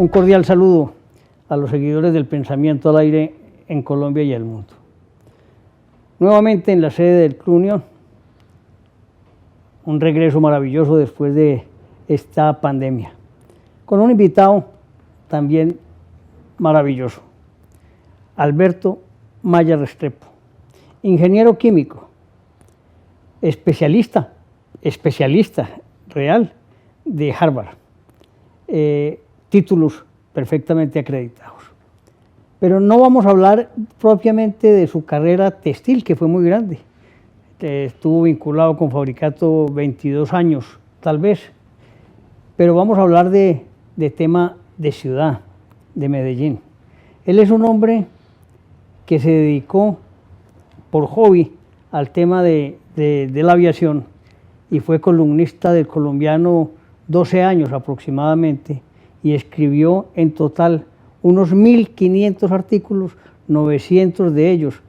Un cordial saludo a los seguidores del Pensamiento al Aire en Colombia y el mundo. Nuevamente en la sede del Club Unión, un regreso maravilloso después de esta pandemia, con un invitado también maravilloso, Alberto Maya Restrepo, ingeniero químico, especialista real de Harvard, títulos perfectamente acreditados. Pero no vamos a hablar propiamente de su carrera textil, que fue muy grande. Estuvo vinculado con Fabricato 22 años, tal vez. Pero vamos a hablar de tema de ciudad, de Medellín. Él es un hombre que se dedicó por hobby al tema de la aviación y fue columnista del Colombiano 12 años aproximadamente y escribió en total unos 1.500 artículos, 900 de ellos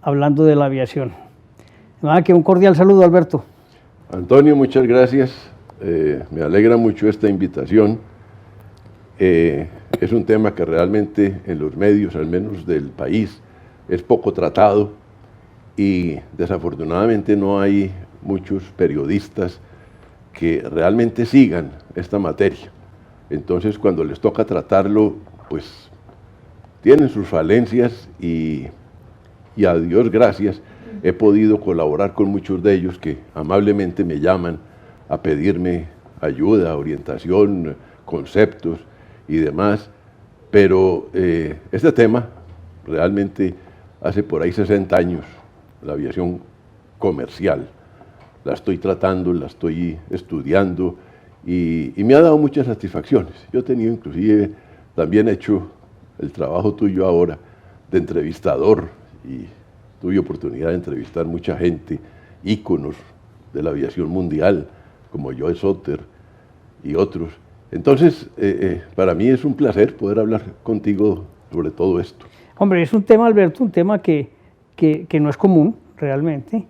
hablando de la aviación. Que un cordial saludo, Alberto. Antonio, muchas gracias. Me alegra mucho esta invitación. Es un tema que realmente en los medios, al menos del país, es poco tratado y desafortunadamente no hay muchos periodistas que realmente sigan esta materia. Entonces, cuando les toca tratarlo, pues tienen sus falencias y a Dios gracias he podido colaborar con muchos de ellos que amablemente me llaman a pedirme ayuda, orientación, conceptos y demás. Pero este tema realmente hace por ahí 60 años, la aviación comercial, la estoy tratando, la estoy estudiando y me ha dado muchas satisfacciones. Yo he tenido inclusive, también he hecho el trabajo tuyo ahora de entrevistador y tuve oportunidad de entrevistar mucha gente, íconos de la aviación mundial, como Joe Soter y otros. Entonces, para mí es un placer poder hablar contigo sobre todo esto. Hombre, es un tema, Alberto, un tema que no es común realmente,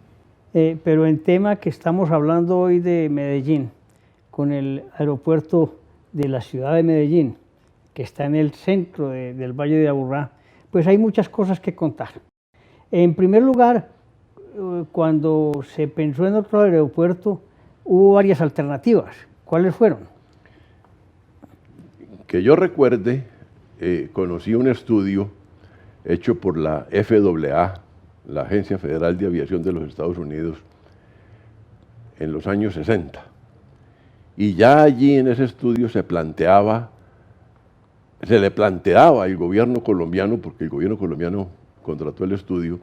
pero el tema que estamos hablando hoy de Medellín, con el aeropuerto de la ciudad de Medellín, que está en el centro del Valle de Aburrá, pues hay muchas cosas que contar. En primer lugar, cuando se pensó en otro aeropuerto, hubo varias alternativas. ¿Cuáles fueron? Que yo recuerde, conocí un estudio hecho por la FAA, la Agencia Federal de Aviación de los Estados Unidos, en los años 60. Y ya allí en ese estudio se le planteaba al gobierno colombiano, porque el gobierno colombiano contrató el estudio,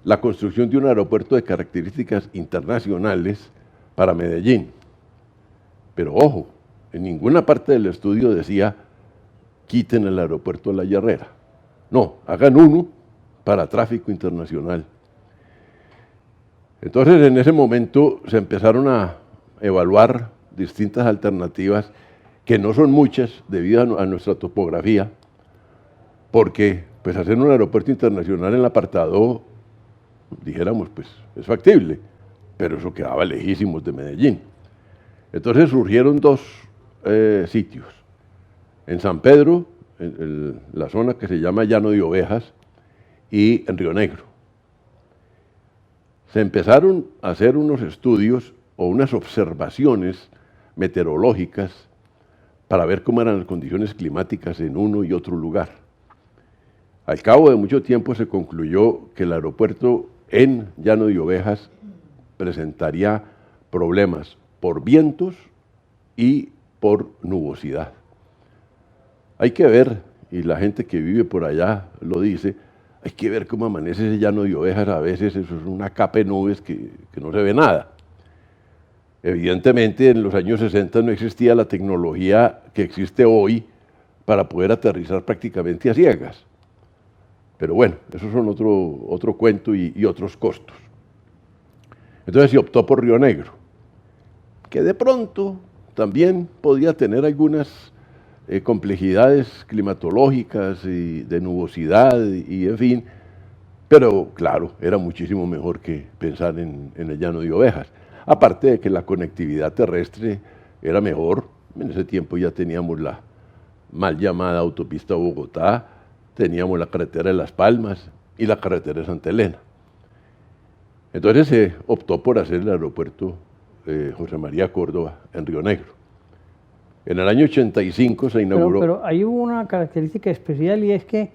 la construcción de un aeropuerto de características internacionales para Medellín. Pero ojo, en ninguna parte del estudio decía quiten el aeropuerto de La Llarrera. No, hagan uno para tráfico internacional. Entonces en ese momento se empezaron a evaluar distintas alternativas que no son muchas debido a nuestra topografía, porque pues hacer un aeropuerto internacional en el apartado, dijéramos, pues es factible, pero eso quedaba lejísimos de Medellín. Entonces surgieron dos sitios, en San Pedro, en la zona que se llama Llano de Ovejas, y en Río Negro. Se empezaron a hacer unos estudios o unas observaciones meteorológicas para ver cómo eran las condiciones climáticas en uno y otro lugar. Al cabo de mucho tiempo se concluyó que el aeropuerto en Llano de Ovejas presentaría problemas por vientos y por nubosidad. Hay que ver, y la gente que vive por allá lo dice, hay que ver cómo amanece ese Llano de Ovejas, a veces eso es una capa de nubes que no se ve nada. Evidentemente en los años 60 no existía la tecnología que existe hoy para poder aterrizar prácticamente a ciegas. Pero bueno, esos son otro cuento y otros costos. Entonces se optó por Río Negro, que de pronto también podía tener algunas complejidades climatológicas y de nubosidad y en fin, pero claro, era muchísimo mejor que pensar en el Llano de Ovejas. Aparte de que la conectividad terrestre era mejor, en ese tiempo ya teníamos mal llamada autopista Bogotá, teníamos la carretera de Las Palmas y la carretera de Santa Elena. Entonces se optó por hacer el aeropuerto José María Córdoba en Río Negro. En el año 85 se inauguró... Pero ahí hubo una característica especial y es que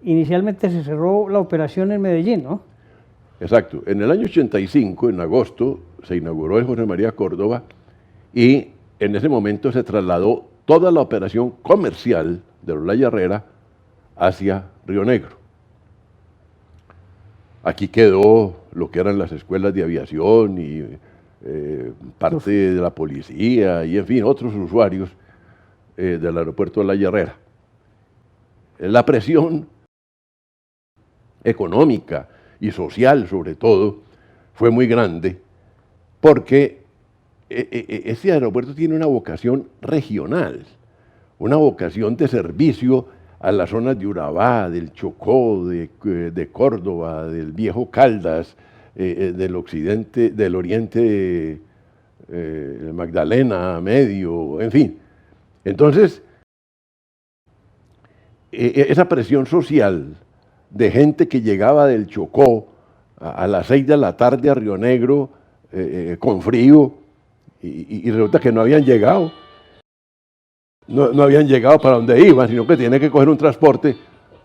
inicialmente se cerró la operación en Medellín, ¿no? Exacto. En el año 85, en agosto, se inauguró el José María Córdoba y en ese momento se trasladó toda la operación comercial de Olaya Herrera hacia Río Negro. Aquí quedó lo que eran las escuelas de aviación y parte de la policía y, en fin, otros usuarios del aeropuerto de Olaya Herrera. La presión económica y social, sobre todo, fue muy grande porque ese aeropuerto tiene una vocación regional, una vocación de servicio a las zonas de Urabá, del Chocó, de Córdoba, del Viejo Caldas, del occidente, del oriente, Magdalena, Medio, en fin. Entonces, esa presión social de gente que llegaba del Chocó a las 6 de la tarde a Río Negro con frío y resulta que no habían llegado. No habían llegado para donde iban, sino que tienen que coger un transporte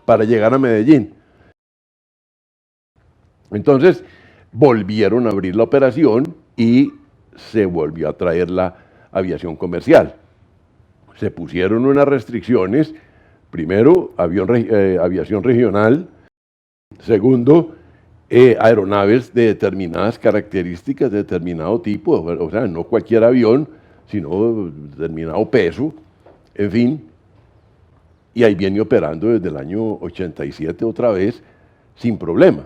para llegar a Medellín. Entonces volvieron a abrir la operación y se volvió a traer la aviación comercial. Se pusieron unas restricciones, primero aviación regional, segundo aeronaves de determinadas características, de determinado tipo, o sea, no cualquier avión, sino determinado peso, en fin, y ahí viene operando desde el año 87 otra vez, sin problema.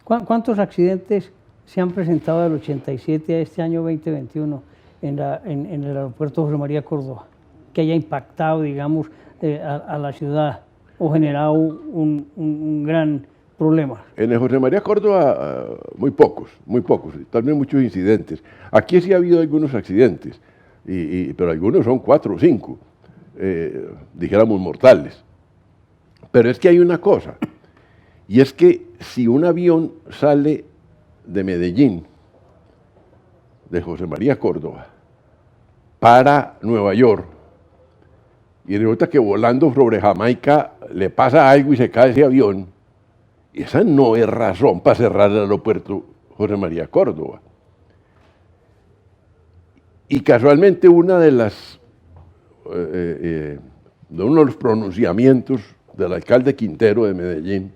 ¿Cuántos accidentes se han presentado del 87 a este año 2021 en el aeropuerto José María Córdoba, que haya impactado, digamos, a la ciudad o generado un gran problema? En el José María Córdoba, muy pocos, también muchos incidentes. Aquí sí ha habido algunos accidentes, pero algunos son 4 o 5, dijéramos mortales. Pero es que hay una cosa, y es que si un avión sale de Medellín, de José María Córdoba, para Nueva York, y resulta que volando sobre Jamaica le pasa algo y se cae ese avión, esa no es razón para cerrar el aeropuerto José María Córdoba. Y casualmente uno de los pronunciamientos del alcalde Quintero de Medellín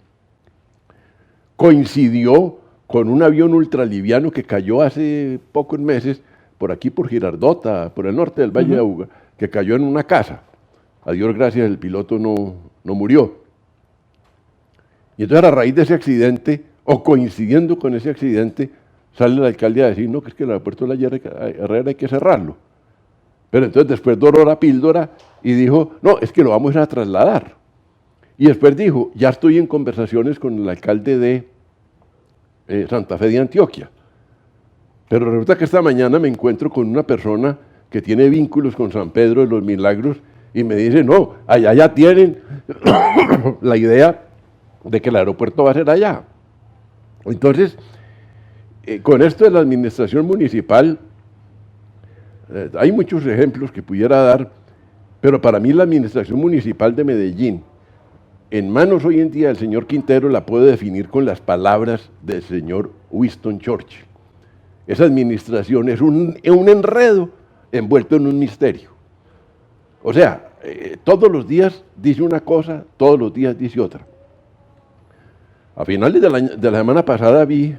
coincidió con un avión ultraliviano que cayó hace pocos meses por aquí, por Girardota, por el norte del Valle de Auga, que cayó en una casa. A Dios gracias, el piloto no murió. Y entonces a raíz de ese accidente, o coincidiendo con ese accidente, sale el alcalde a decir, no, que es que el aeropuerto de Olaya Herrera hay que cerrarlo. Pero entonces después doró la píldora y dijo, no, es que lo vamos a trasladar. Y después dijo, ya estoy en conversaciones con el alcalde de Santa Fe de Antioquia. Pero resulta que esta mañana me encuentro con una persona que tiene vínculos con San Pedro de los Milagros y me dice, no, allá ya tienen la idea de que el aeropuerto va a ser allá. Entonces, con esto de la administración municipal, hay muchos ejemplos que pudiera dar, pero para mí la administración municipal de Medellín, en manos hoy en día del señor Quintero, la puedo definir con las palabras del señor Winston Churchill. Esa administración es un enredo envuelto en un misterio. O sea, todos los días dice una cosa, todos los días dice otra. A finales de la semana pasada vi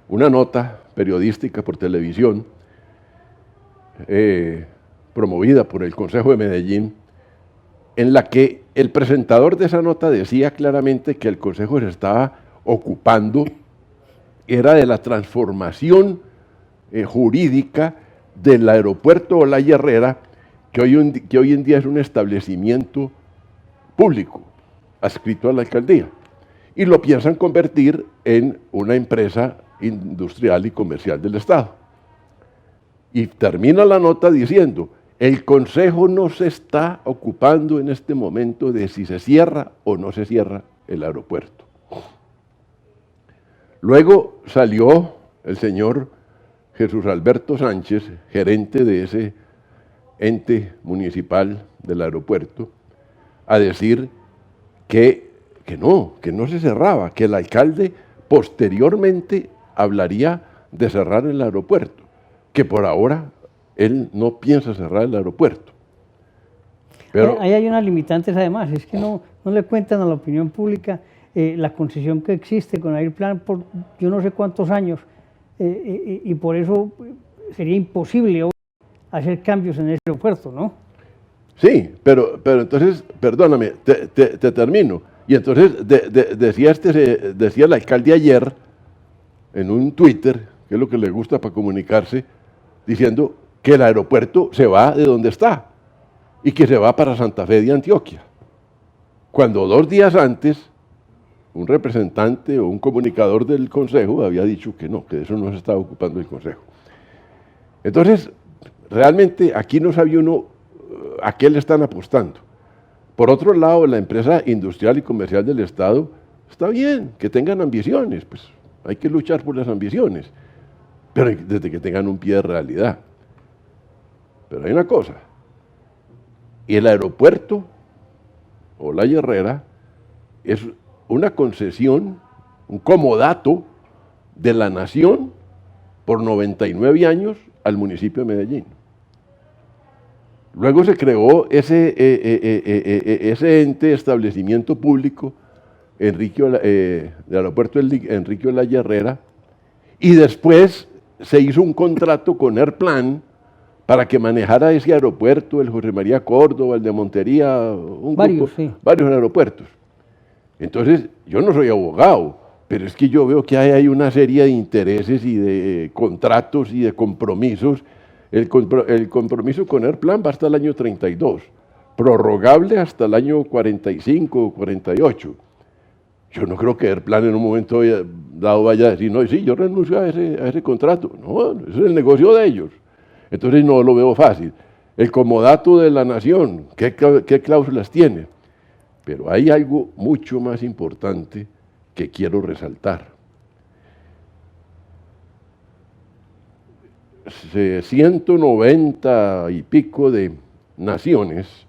una nota periodística por televisión promovida por el Consejo de Medellín, en la que el presentador de esa nota decía claramente que el Consejo se estaba ocupando, era de la transformación jurídica del aeropuerto Olaya Herrera, que hoy en día es un establecimiento público, adscrito a la alcaldía, y lo piensan convertir en una empresa industrial y comercial del Estado. Y termina la nota diciendo, El Consejo no se está ocupando en este momento de si se cierra o no se cierra el aeropuerto. Luego salió el señor Jesús Alberto Sánchez, gerente de ese ente municipal del aeropuerto, a decir que no se cerraba, que el alcalde posteriormente hablaría de cerrar el aeropuerto, que por ahora él no piensa cerrar el aeropuerto. Pero ahí hay unas limitantes además, es que no le cuentan a la opinión pública la concesión que existe con Airplan por yo no sé cuántos años, y por eso sería imposible hoy hacer cambios en ese aeropuerto, ¿no? Sí, pero entonces, perdóname, te termino. Y entonces decía el alcalde ayer en un Twitter, que es lo que le gusta para comunicarse, diciendo que el aeropuerto se va de donde está y que se va para Santa Fe de Antioquia. Cuando 2 días antes un representante o un comunicador del Consejo había dicho que no, que de eso no se estaba ocupando el Consejo. Entonces, realmente aquí no sabía uno a qué le están apostando. Por otro lado, la empresa industrial y comercial del Estado está bien, que tengan ambiciones, pues hay que luchar por las ambiciones, pero desde que tengan un pie de realidad. Pero hay una cosa, y el aeropuerto Olaya Herrera es una concesión, un comodato de la nación por 99 años al municipio de Medellín. Luego se creó ese ente, establecimiento público, del aeropuerto Enrique Olaya Herrera, y después se hizo un contrato con Airplan para que manejara ese aeropuerto, el José María Córdoba, el de Montería, varios aeropuertos. Entonces, yo no soy abogado, pero es que yo veo que hay una serie de intereses y de contratos y de compromisos. El compromiso con Airplan va hasta el año 32, prorrogable hasta el año 45 o 48. Yo no creo que Airplan en un momento dado vaya a decir, no, sí, yo renuncio a ese contrato. No, ese es el negocio de ellos. Entonces no lo veo fácil. El comodato de la nación, ¿qué cláusulas tiene? Pero hay algo mucho más importante que quiero resaltar. 190 y pico de naciones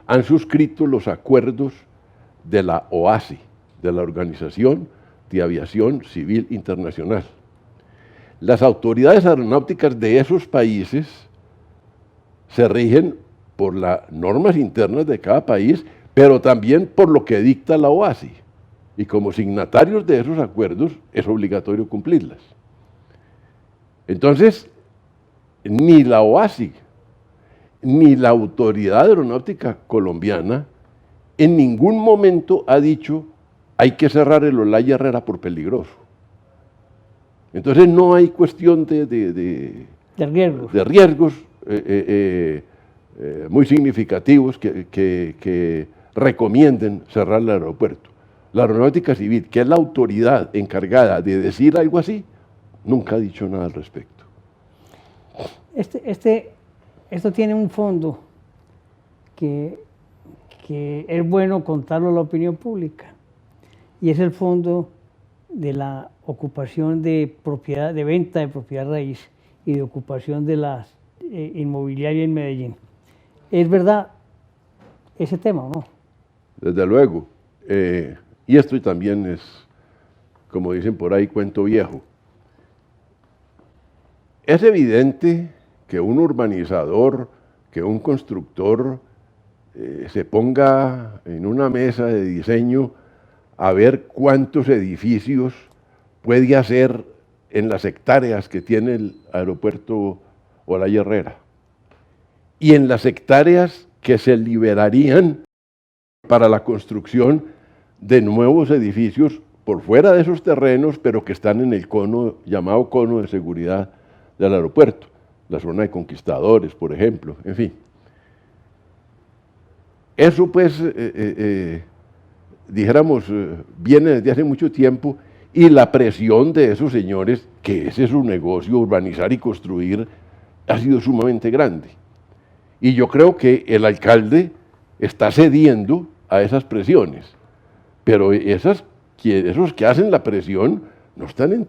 han suscrito los acuerdos de la OACI, de la Organización de Aviación Civil Internacional. Las autoridades aeronáuticas de esos países se rigen por las normas internas de cada país, pero también por lo que dicta la OACI. Y como signatarios de esos acuerdos es obligatorio cumplirlas. Entonces, ni la OACI, ni la Autoridad Aeronáutica Colombiana en ningún momento ha dicho hay que cerrar el Olaya Herrera por peligroso. Entonces no hay cuestión de riesgos muy significativos que recomienden cerrar el aeropuerto. La Aeronáutica Civil, que es la autoridad encargada de decir algo así, nunca ha dicho nada al respecto. Esto tiene un fondo que es bueno contarlo a la opinión pública, y es el fondo de la ocupación de propiedad, de venta de propiedad raíz y de ocupación de la inmobiliaria en Medellín. ¿Es verdad ese tema o no? Desde luego. Y esto también es, como dicen por ahí, cuento viejo. Es evidente que un urbanizador, que un constructor se ponga en una mesa de diseño a ver cuántos edificios puede hacer en las hectáreas que tiene el aeropuerto Olaya Herrera y en las hectáreas que se liberarían para la construcción de nuevos edificios por fuera de esos terrenos, pero que están en el cono, llamado cono de seguridad del aeropuerto, la zona de Conquistadores, por ejemplo, en fin. Eso pues, dijéramos, viene desde hace mucho tiempo, y la presión de esos señores, que ese es su negocio, urbanizar y construir, ha sido sumamente grande. Y yo creo que el alcalde está cediendo a esas presiones, pero esos que hacen la presión no están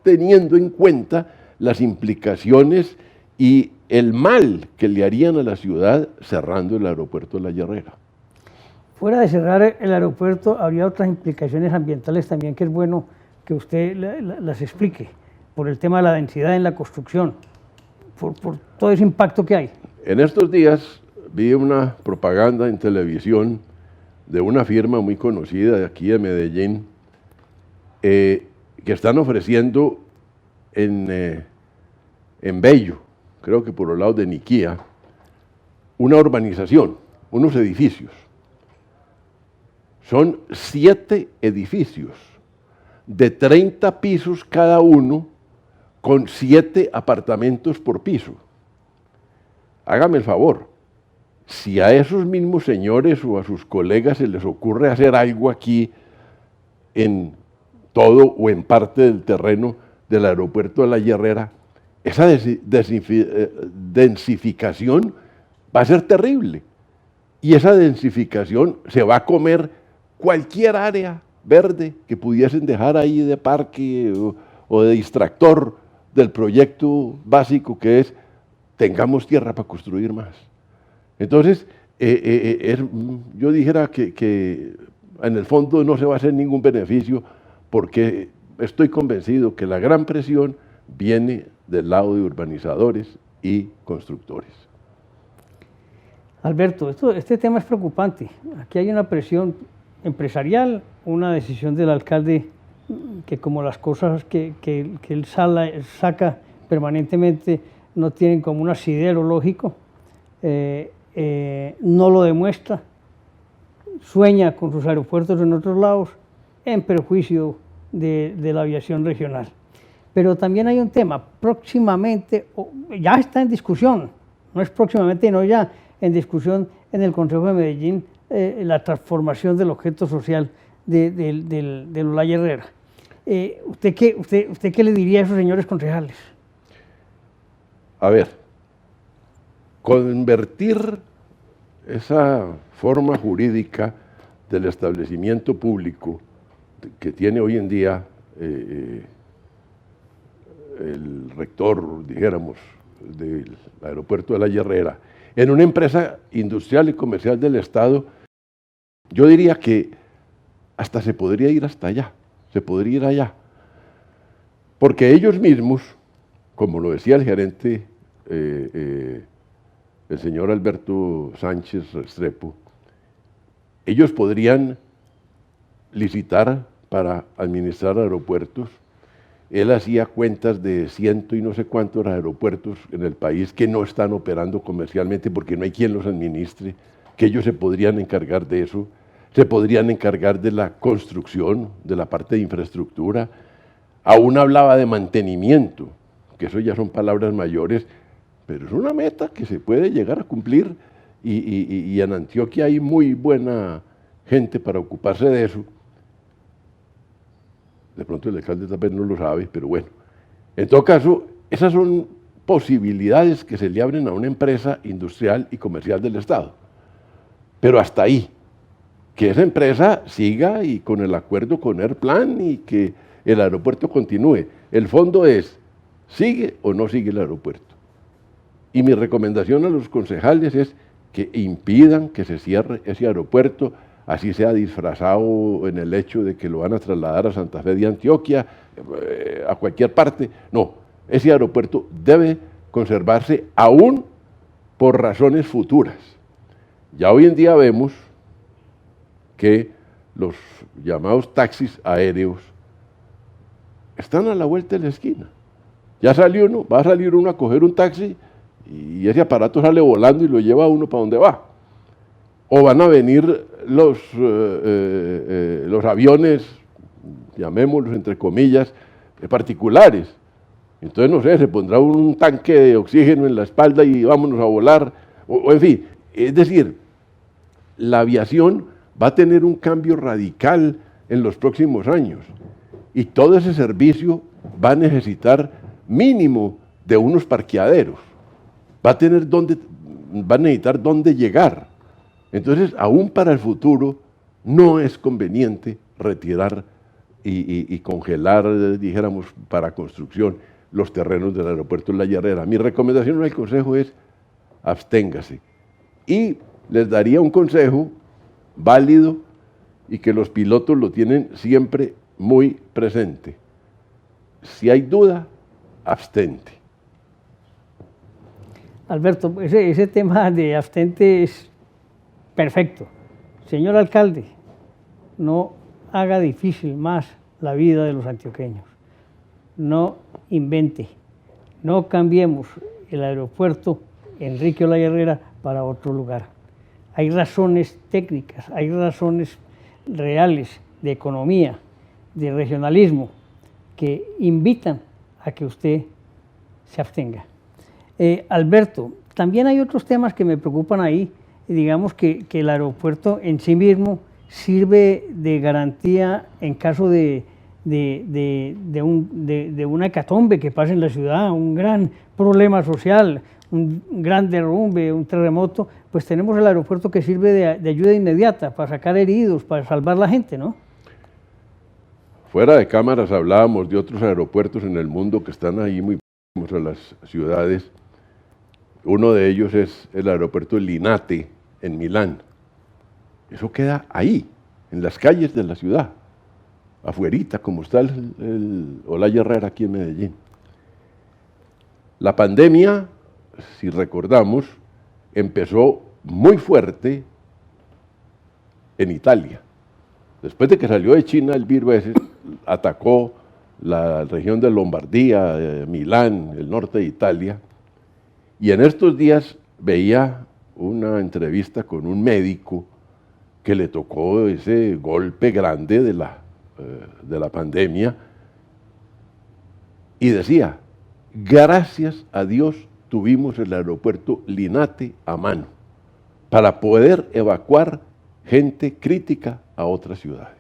teniendo en cuenta las implicaciones y el mal que le harían a la ciudad cerrando el aeropuerto de La Herrera. Fuera de cerrar el aeropuerto, habría otras implicaciones ambientales también que es bueno que usted las explique, por el tema de la densidad en la construcción, por todo ese impacto que hay. En estos días vi una propaganda en televisión de una firma muy conocida de aquí de Medellín, que están ofreciendo en Bello, creo que por los lados de Niquía, una urbanización, unos edificios. Son 7 edificios de 30 pisos cada uno, con 7 apartamentos por piso. Hágame el favor, si a esos mismos señores o a sus colegas se les ocurre hacer algo aquí en todo o en parte del terreno del aeropuerto de La Herrera, esa densificación va a ser terrible. Y esa densificación se va a comer cualquier área verde que pudiesen dejar ahí de parque o de distractor del proyecto básico, que es tengamos tierra para construir más. Entonces, yo dijera que en el fondo no se va a hacer ningún beneficio, porque estoy convencido que la gran presión viene del lado de urbanizadores y constructores. Alberto, este tema es preocupante. Aquí hay una presión empresarial, una decisión del alcalde que, como las cosas que él saca permanentemente no tienen como un asidero lógico, no lo demuestra, sueña con sus aeropuertos en otros lados en perjuicio de la aviación regional. Pero también hay un tema, próximamente, ya está en discusión, no es próximamente, no ya, en discusión en el Consejo de Medellín, la transformación del objeto social de La Herrera. ¿Usted qué le diría a esos señores concejales? A ver, convertir esa forma jurídica del establecimiento público que tiene hoy en día el rector, dijéramos, del aeropuerto de La Herrera, en una empresa industrial y comercial del Estado, yo diría que hasta se podría ir hasta allá, se podría ir allá. Porque ellos mismos, como lo decía el gerente, el señor Alberto Sánchez Restrepo, ellos podrían licitar para administrar aeropuertos. Él hacía cuentas de ciento y no sé cuántos aeropuertos en el país que no están operando comercialmente porque no hay quien los administre, que ellos se podrían encargar de eso, se podrían encargar de la construcción, de la parte de infraestructura. Aún hablaba de mantenimiento, que eso ya son palabras mayores, pero es una meta que se puede llegar a cumplir y en Antioquia hay muy buena gente para ocuparse de eso. De pronto el alcalde también no lo sabe, pero bueno. En todo caso, esas son posibilidades que se le abren a una empresa industrial y comercial del Estado. Pero hasta ahí, que esa empresa siga y con el acuerdo con Airplan y que el aeropuerto continúe. El fondo es, ¿sigue o no sigue el aeropuerto? Y mi recomendación a los concejales es que impidan que se cierre ese aeropuerto, así sea disfrazado en el hecho de que lo van a trasladar a Santa Fe de Antioquia, a cualquier parte. No, ese aeropuerto debe conservarse aún por razones futuras. Ya hoy en día vemos que los llamados taxis aéreos están a la vuelta de la esquina. Ya salió uno, va a salir uno a coger un taxi y ese aparato sale volando y lo lleva a uno para donde va. O van a venir los aviones, llamémoslos entre comillas, particulares. Entonces, no sé, se pondrá un tanque de oxígeno en la espalda y vámonos a volar. O en fin, es decir, la aviación va a tener un cambio radical en los próximos años y todo ese servicio va a necesitar mínimo de unos parqueaderos, va a necesitar dónde llegar. Entonces, aún para el futuro, no es conveniente retirar y congelar, dijéramos, para construcción los terrenos del aeropuerto de La Herrera. Mi recomendación al consejo es absténgase. Y les daría un consejo válido y que los pilotos lo tienen siempre muy presente. Si hay duda, abstente. Alberto, ese tema de abstente es perfecto. Señor alcalde, no haga difícil más la vida de los antioqueños. No invente, no cambiemos el aeropuerto Enrique Olaya Herrera para otro lugar. Hay razones técnicas, hay razones reales de economía, de regionalismo, que invitan a que usted se abstenga. Alberto, también hay otros temas que me preocupan ahí, digamos que el aeropuerto en sí mismo sirve de garantía en caso de una hecatombe que pase en la ciudad, un gran problema social, un gran derrumbe, un terremoto, pues tenemos el aeropuerto que sirve de ayuda inmediata para sacar heridos, para salvar la gente, ¿no? Fuera de cámaras hablábamos de otros aeropuertos en el mundo que están ahí muy próximos a las ciudades. Uno de ellos es el aeropuerto Linate en Milán. Eso queda ahí, en las calles de la ciudad, afuerita, como está el Olaya Herrera aquí en Medellín. La pandemia, si recordamos, empezó muy fuerte en Italia. Después de que salió de China el virus ese, atacó la región de Lombardía, Milán, el norte de Italia, y en estos días veía una entrevista con un médico que le tocó ese golpe grande de la pandemia y decía, gracias a Dios tuvimos el aeropuerto Linate a mano para poder evacuar gente crítica a otras ciudades.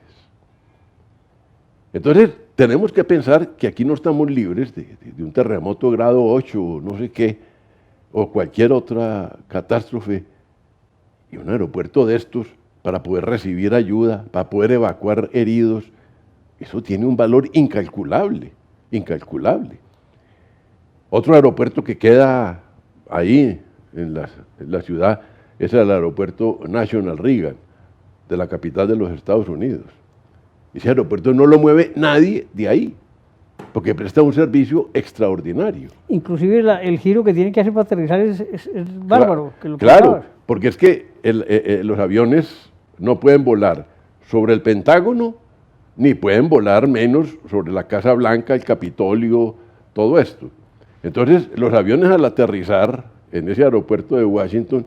Entonces, tenemos que pensar que aquí no estamos libres de un terremoto grado 8 o no sé qué, o cualquier otra catástrofe, y un aeropuerto de estos para poder recibir ayuda, para poder evacuar heridos, eso tiene un valor incalculable, incalculable. Otro aeropuerto que queda ahí en la ciudad es el aeropuerto National Reagan, de la capital de los Estados Unidos. Ese aeropuerto no lo mueve nadie de ahí, porque presta un servicio extraordinario. Inclusive el giro que tiene que hacer para aterrizar es bárbaro. Claro, porque es que los aviones no pueden volar sobre el Pentágono, ni pueden volar menos sobre la Casa Blanca, el Capitolio, todo esto. Entonces, los aviones al aterrizar en ese aeropuerto de Washington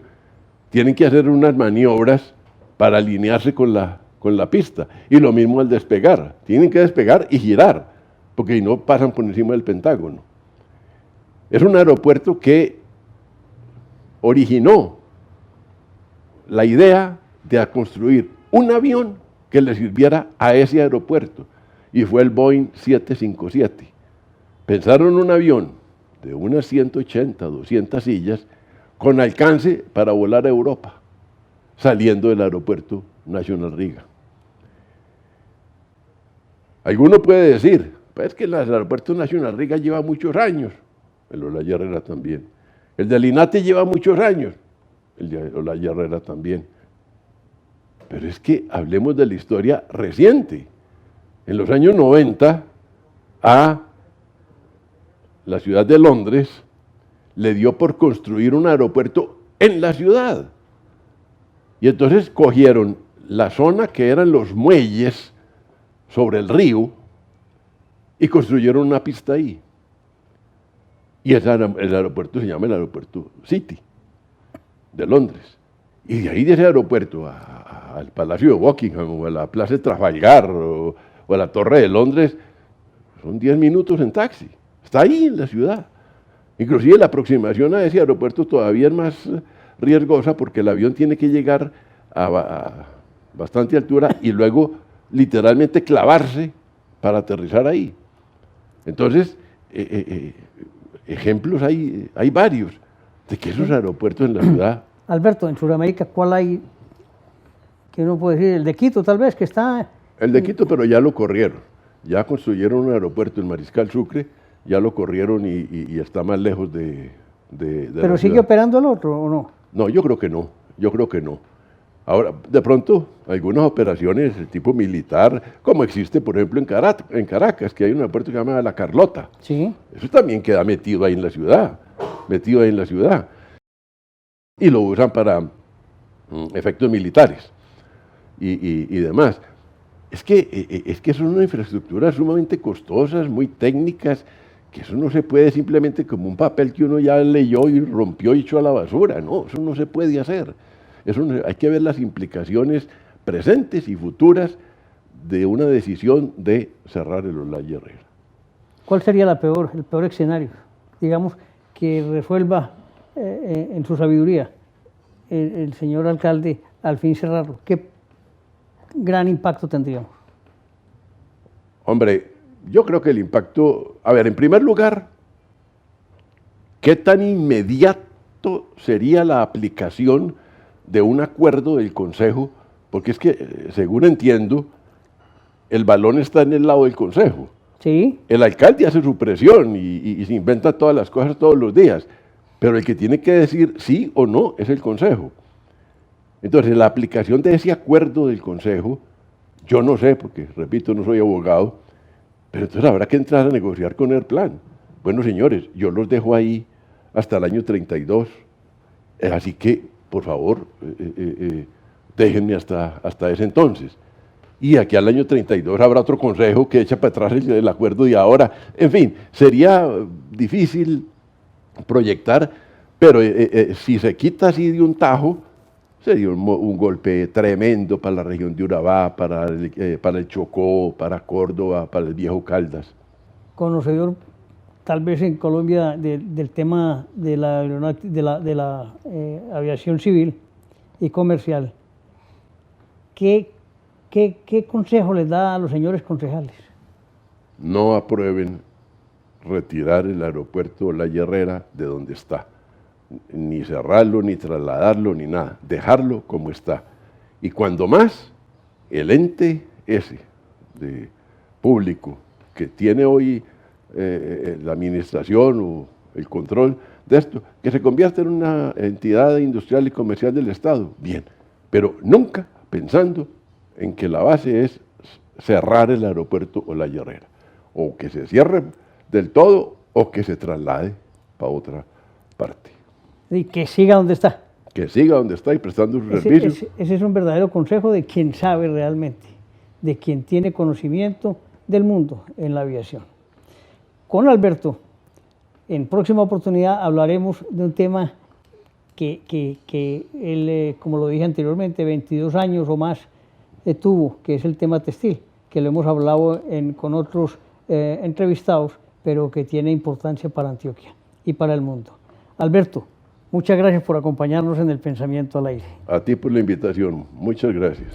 tienen que hacer unas maniobras para alinearse con la pista. Y lo mismo al despegar. Tienen que despegar y girar, porque no pasan por encima del Pentágono. Es un aeropuerto que originó la idea de construir un avión que le sirviera a ese aeropuerto, y fue el Boeing 757. Pensaron un avión de unas 180, 200 sillas, con alcance para volar a Europa, saliendo del aeropuerto National Reagan. Alguno puede decir, pues que el aeropuerto National Reagan lleva muchos años, el Olaya Herrera también. El de Linate lleva muchos años, el de Olaya Herrera también. Pero es que hablemos de la historia reciente. En los años 90, a la ciudad de Londres le dio por construir un aeropuerto en la ciudad. Y entonces cogieron la zona que eran los muelles sobre el río y construyeron una pista ahí. Y el aeropuerto se llama el aeropuerto City de Londres. Y de ahí, de ese aeropuerto al Palacio de Buckingham o a la Plaza de Trafalgar o a la Torre de Londres, son 10 minutos en taxi. Está ahí en la ciudad. Inclusive la aproximación a ese aeropuerto todavía es más riesgosa porque el avión tiene que llegar a bastante altura y luego literalmente clavarse para aterrizar ahí. Entonces, ejemplos hay varios de que esos aeropuertos en la ciudad. Alberto, en Sudamérica, ¿cuál hay que uno puede decir? El de Quito, tal vez, que está... El de Quito, pero ya lo corrieron. Ya construyeron un aeropuerto en Mariscal Sucre, ya lo corrieron y está más lejos de ¿Pero la sigue ciudad. operando el otro o no? No, yo creo que no. Yo creo que no. Ahora, de pronto, algunas operaciones de tipo militar, como existe, por ejemplo, en Caracas, que hay un aeropuerto que se llama La Carlota. Sí. Eso también queda metido ahí en la ciudad. Metido ahí en la ciudad. Y lo usan para efectos militares y demás. Es que son unas infraestructuras sumamente costosas, muy técnicas, que eso no se puede simplemente como un papel que uno ya leyó y rompió y echó a la basura. No, eso no se puede hacer. Hay que ver las implicaciones presentes y futuras de una decisión de cerrar el Olaya Herrera. ¿Cuál sería el peor escenario? Digamos, que resuelva en su sabiduría el señor alcalde al fin cerrarlo. ¿Qué gran impacto tendríamos? Hombre, yo creo que el impacto... A ver, en primer lugar, ¿qué tan inmediato sería la aplicación de un acuerdo del Consejo? Porque es que, según entiendo, el balón está en el lado del Consejo. Sí. El alcalde hace su presión y se inventa todas las cosas todos los días, pero el que tiene que decir sí o no es el Consejo. Entonces, la aplicación de ese acuerdo del Consejo, yo no sé, porque, repito, no soy abogado, pero entonces habrá que entrar a negociar con el plan. Bueno, señores, yo los dejo ahí hasta el año 32, así que, por favor, déjenme hasta ese entonces. Y aquí al año 32 habrá otro consejo que echa para atrás el acuerdo de ahora. En fin, sería difícil proyectar, pero si se quita así de un tajo, sería un golpe tremendo para la región de Urabá, para el Chocó, para Córdoba, para el Viejo Caldas. Conocedor, tal vez en Colombia, del tema de la aviación civil y comercial, ¿qué consejo les da a los señores concejales? No aprueben retirar el aeropuerto Olaya Herrera de donde está. Ni cerrarlo, ni trasladarlo, ni nada. Dejarlo como está. Y cuando más, el ente ese de público que tiene hoy la administración o el control de esto, que se convierta en una entidad industrial y comercial del Estado, bien, pero nunca pensando en que la base es cerrar el aeropuerto Olaya Herrera, o que se cierre del todo o que se traslade para otra parte. Y que siga donde está. Que siga donde está y prestando sus servicios. Ese es un verdadero consejo de quien sabe realmente, de quien tiene conocimiento del mundo en la aviación. Con Alberto, en próxima oportunidad hablaremos de un tema que él, como lo dije anteriormente, 22 años o más tuvo, que es el tema textil, que lo hemos hablado con otros entrevistados, pero que tiene importancia para Antioquia y para el mundo. Alberto, muchas gracias por acompañarnos en el Pensamiento al Aire. A ti por la invitación. Muchas gracias.